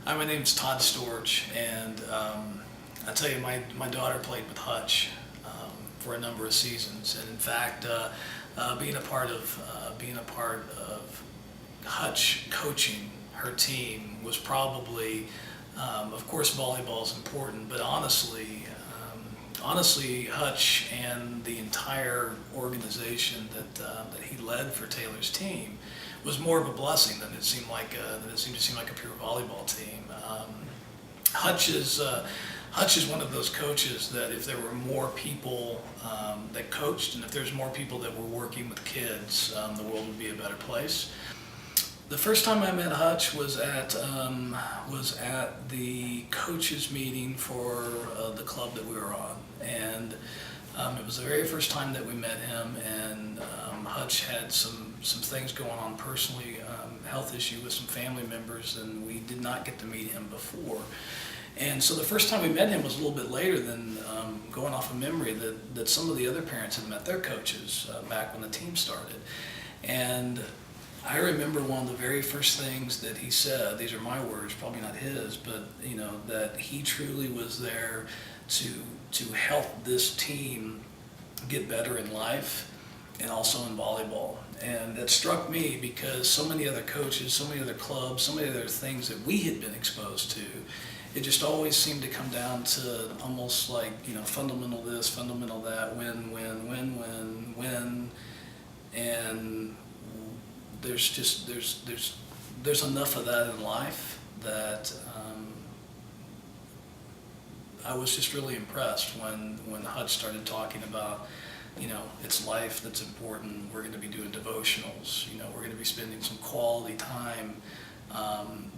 Hi, my name's Todd Storch, and I tell you, my daughter played with Hutch for a number of seasons, and in fact, being a part of Hutch coaching her team was probably, of course, volleyball is important, but honestly, Hutch and the entire organization that he led for Taylor's team was more of a blessing than it seemed to seem like a pure volleyball team. Hutch is one of those coaches that if there were more people that coached, and if there's more people that were working with kids, the world would be a better place. The first time I met Hutch was at the coaches meeting for the club that we were on, and it was the very first time that we met him. And Hutch had some things going on personally, health issue with some family members, and we did not get to meet him before. And so the first time we met him was a little bit later than going off of memory that some of the other parents had met their coaches back when the team started. And I remember one of the very first things that he said, these are my words, probably not his, but that he truly was there to help this team get better in life and also in volleyball. And that struck me because so many other coaches, so many other clubs, so many other things that we had been exposed to, it just always seemed to come down to almost like, fundamental this, fundamental that, win, and there's enough of that in life that I was just really impressed when Hutch started talking about, it's life that's important. We're going to be doing devotionals. We're going to be spending some quality time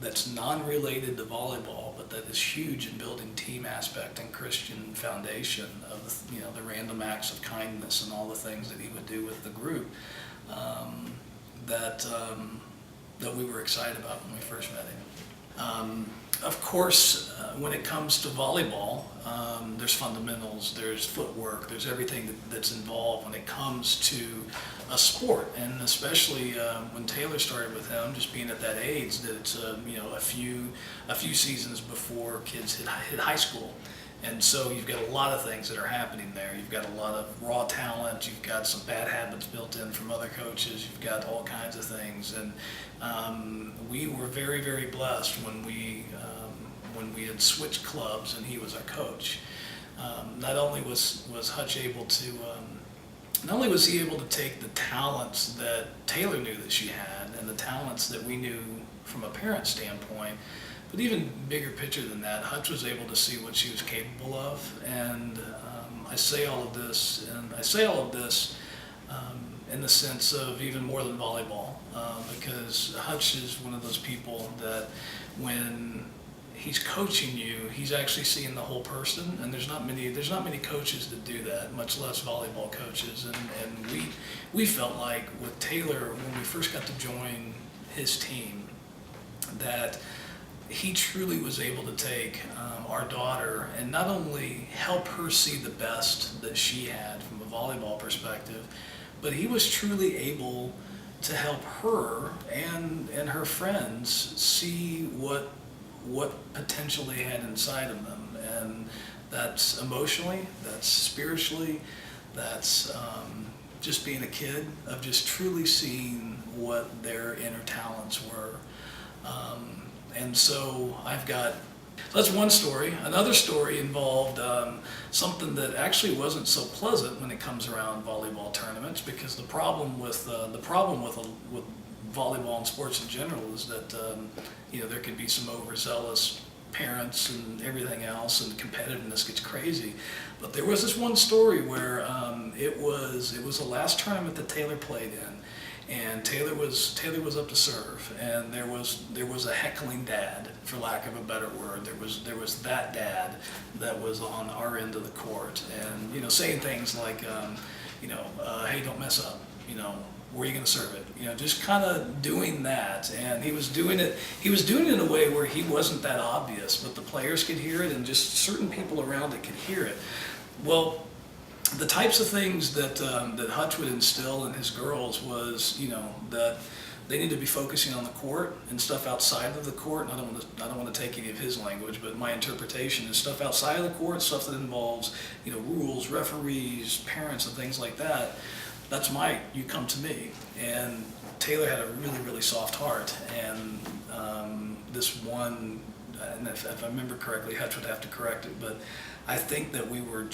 that's non-related to volleyball, but that is huge in building team aspect and Christian foundation of the random acts of kindness and all the things that he would do with the group that we were excited about when we first met him. Of course, when it comes to volleyball, there's fundamentals, there's footwork, there's everything that's involved when it comes to a sport, and especially when Taylor started with him, just being at that age, that it's a few seasons before kids hit high school. And so you've got a lot of things that are happening there. You've got a lot of raw talent. You've got some bad habits built in from other coaches. You've got all kinds of things. And we were very, very blessed when we had switched clubs and he was our coach. Not only was Hutch able to, not only was he able to take the talents that Taylor knew that she had and the talents that we knew from a parent standpoint, but even bigger picture than that, Hutch was able to see what she was capable of. And I say all of this in the sense of even more than volleyball, because Hutch is one of those people that when he's coaching you, he's actually seeing the whole person, and there's not many coaches that do that, much less volleyball coaches. And we felt like with Taylor, when we first got to join his team, that he truly was able to take our daughter and not only help her see the best that she had from a volleyball perspective, but he was truly able to help her and her friends see what potential they had inside of them. And that's emotionally, that's spiritually, that's just being a kid, of just truly seeing what their inner talents were. And so that's one story. Another story involved something that actually wasn't so pleasant when it comes around volleyball tournaments, because the problem with volleyball and sports in general is that there can be some overzealous parents and everything else, and competitiveness gets crazy. But there was this one story where it was the last tournament that Taylor played in. And Taylor was up to serve, and there was a heckling dad, for lack of a better word. There was that dad that was on our end of the court, and saying things like, hey, don't mess up, where are you going to serve it? Just kind of doing that. And he was doing it in a way where he wasn't that obvious, but the players could hear it, and just certain people around it could hear it. Well, the types of things that Hutch would instill in his girls was, that they need to be focusing on the court and stuff outside of the court. And I don't want to take any of his language, but my interpretation is stuff outside of the court, stuff that involves, rules, referees, parents, and things like that. That's you come to me. And Taylor had a really, really soft heart, and this one, and if I remember correctly, Hutch would have to correct it, but I think that we were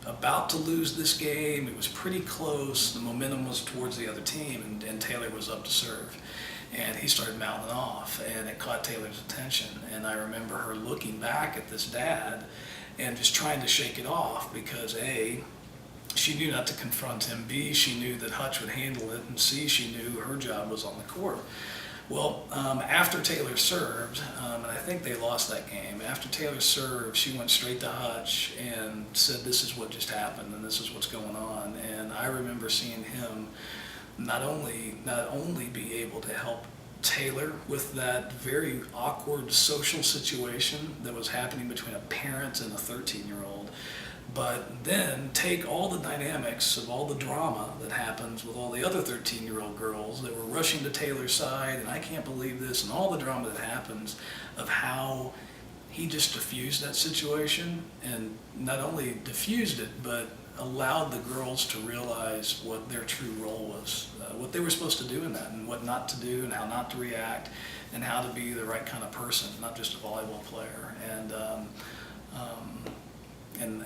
about to lose this game. It was pretty close. The momentum was towards the other team, and Taylor was up to serve. And he started mouthing off, and it caught Taylor's attention. And I remember her looking back at this dad and just trying to shake it off because A, she knew not to confront him. B, she knew that Hutch would handle it. And C, she knew her job was on the court. Well, after Taylor served, and I think they lost that game, after Taylor served, she went straight to Hutch and said, this is what just happened and this is what's going on. And I remember seeing him not only be able to help Taylor with that very awkward social situation that was happening between a parent and a 13-year-old, but then take all the dynamics of all the drama that happens with all the other 13-year-old girls that were rushing to Taylor's side, and I can't believe this, and all the drama that happens of how he just diffused that situation, and not only diffused it, but allowed the girls to realize what their true role was, what they were supposed to do in that, and what not to do, and how not to react, and how to be the right kind of person, not just a volleyball player.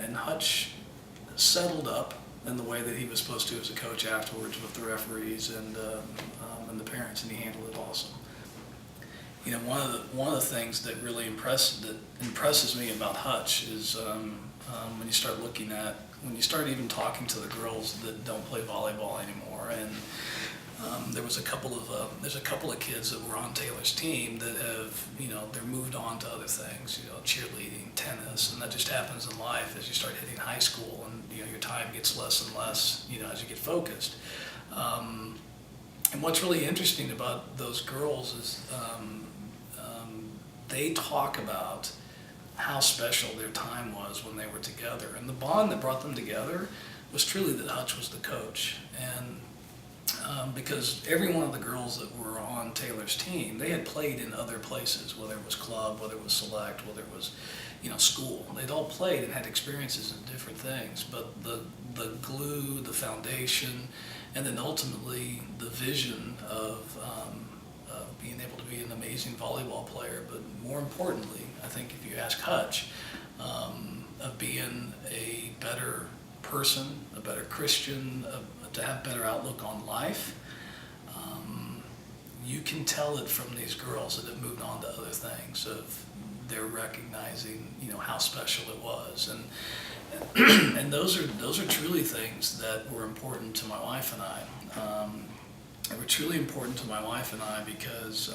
And Hutch settled up in the way that he was supposed to as a coach afterwards with the referees and the parents, and he handled it awesome. One of the things that really impresses me about Hutch is when you start even talking to the girls that don't play volleyball anymore, and there's a couple of kids that were on Taylor's team that have, they're moved on to other things, cheerleading, tennis, and that just happens in life as you start hitting high school, and your time gets less and less, as you get focused. And what's really interesting about those girls is they talk about how special their time was when they were together, and the bond that brought them together was truly that Hutch was the coach. And because every one of the girls that were on Taylor's team, they had played in other places, whether it was club, whether it was select, whether it was, school. They'd all played and had experiences in different things, but the glue, the foundation, and then ultimately the vision of being able to be an amazing volleyball player, but more importantly, I think if you ask Hutch, of being a better person, a better Christian, to have a better outlook on life. You can tell it from these girls that have moved on to other things, of they're recognizing, how special it was, and those are truly things that were important to my wife and I. They were truly important to my wife and I because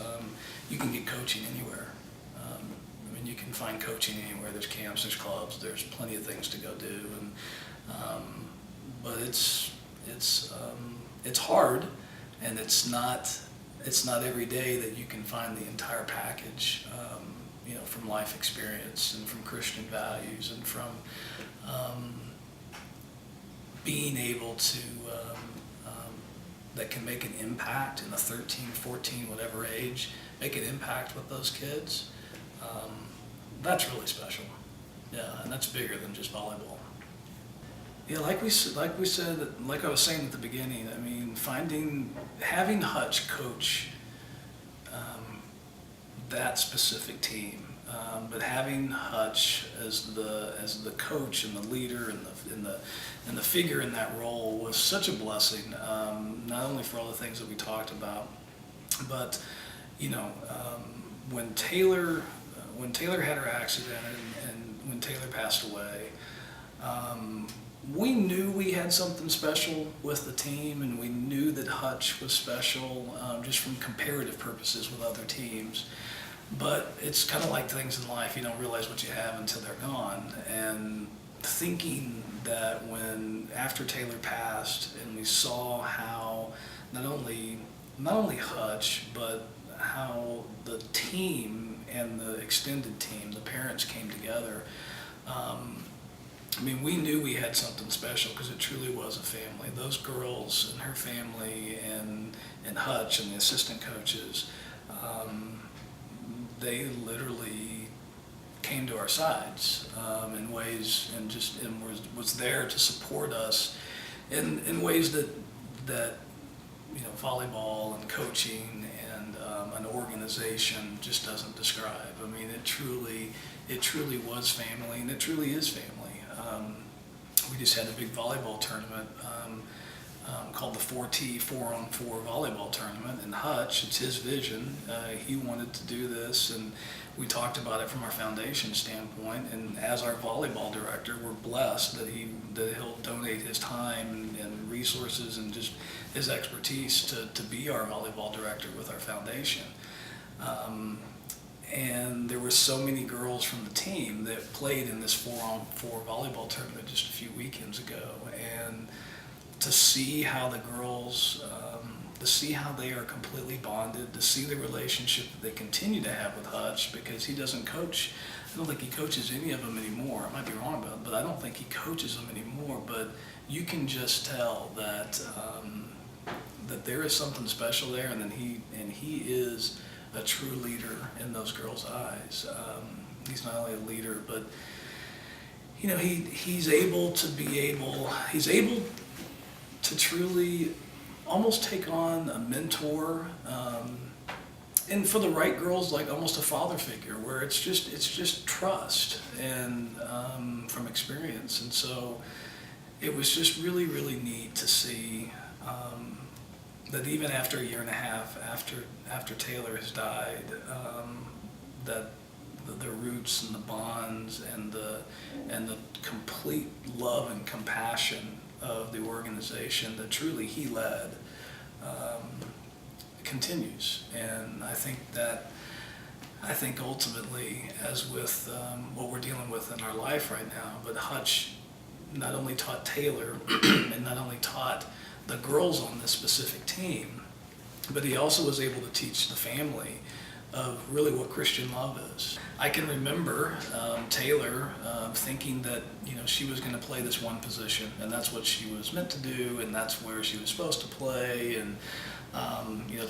you can get coaching anywhere. You can find coaching anywhere. There's camps, there's clubs, there's plenty of things to go do, and but it's hard, and it's not every day that you can find the entire package, from life experience and from Christian values and from being able to that can make an impact in a 13, 14, whatever age, make an impact with those kids. That's really special. Yeah, and that's bigger than just volleyball. Yeah, like I was saying at the beginning, having Hutch coach that specific team, but having Hutch as the coach and the leader and the figure in that role was such a blessing. Not only for all the things that we talked about, but when Taylor had her accident and when Taylor passed away, we knew we had something special with the team, and we knew that Hutch was special just from comparative purposes with other teams. But it's kind of like things in life, you don't realize what you have until they're gone. And thinking that after Taylor passed and we saw how not only Hutch, but how the team and the extended team, the parents came together, I mean, we knew we had something special because it truly was a family. Those girls and her family and Hutch and the assistant coaches, um, they literally came to our sides in ways and was there to support us in ways that volleyball and coaching and an organization just doesn't describe. I mean, it truly was family, and it truly is family. We just had a big volleyball tournament called the 4T 4-on-4 volleyball tournament, and Hutch, it's his vision. He wanted to do this, and we talked about it from our foundation standpoint. And as our volleyball director, we're blessed that he'll donate his time and resources and just his expertise to be our volleyball director with our foundation. And there were so many girls from the team that played in this 4-on-4 volleyball tournament just a few weekends ago. And to see how the girls, to see how they are completely bonded, to see the relationship that they continue to have with Hutch, because he doesn't coach, I don't think he coaches any of them anymore. I might be wrong about it, but I don't think he coaches them anymore. But you can just tell that that there is something special there, and he is a true leader in those girls' eyes. He's not only a leader, but he's able to truly almost take on a mentor, and for the right girls, like almost a father figure, where it's just trust and from experience. And so it was just really, really neat to see that even after a year and a half after Taylor has died, that the roots and the bonds and the complete love and compassion of the organization that truly he led continues. And I think ultimately, as with what we're dealing with in our life right now, but Hutch not only taught Taylor and not only taught the girls on this specific team, but he also was able to teach the family of really what Christian love is. I can remember Taylor thinking that she was going to play this one position, and that's what she was meant to do, and that's where she was supposed to play. And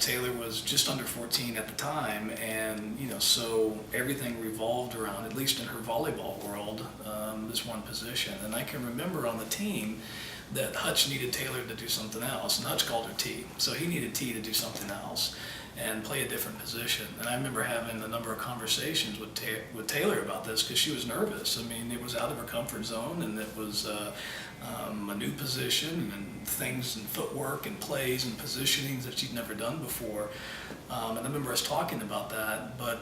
Taylor was just under 14 at the time, and so everything revolved around, at least in her volleyball world, this one position. And I can remember on the team that Hutch needed Taylor to do something else, and Hutch called her T. So he needed T to do something else and play a different position. And I remember having a number of conversations with Taylor about this, because she was nervous. I mean, it was out of her comfort zone, and it was a new position, and things and footwork and plays and positionings that she'd never done before. And I remember us talking about that. But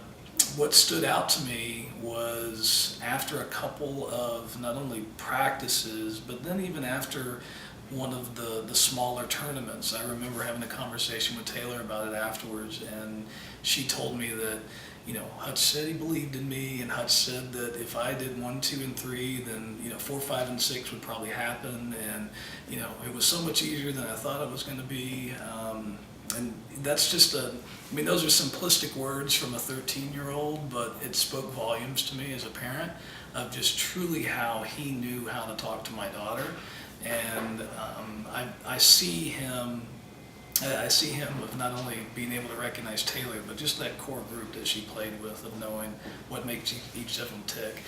what stood out to me was after a couple of not only practices, but then even after one of the smaller tournaments, I remember having a conversation with Taylor about it afterwards, and she told me that Hutch said he believed in me, and Hutch said that if I did 1, 2, and 3, then 4, 5, and 6 would probably happen, and it was so much easier than I thought it was going to be. And that's just those are simplistic words from a 13-year-old, but it spoke volumes to me as a parent of just truly how he knew how to talk to my daughter. And I see him of not only being able to recognize Taylor, but just that core group that she played with, of knowing what makes each of them tick.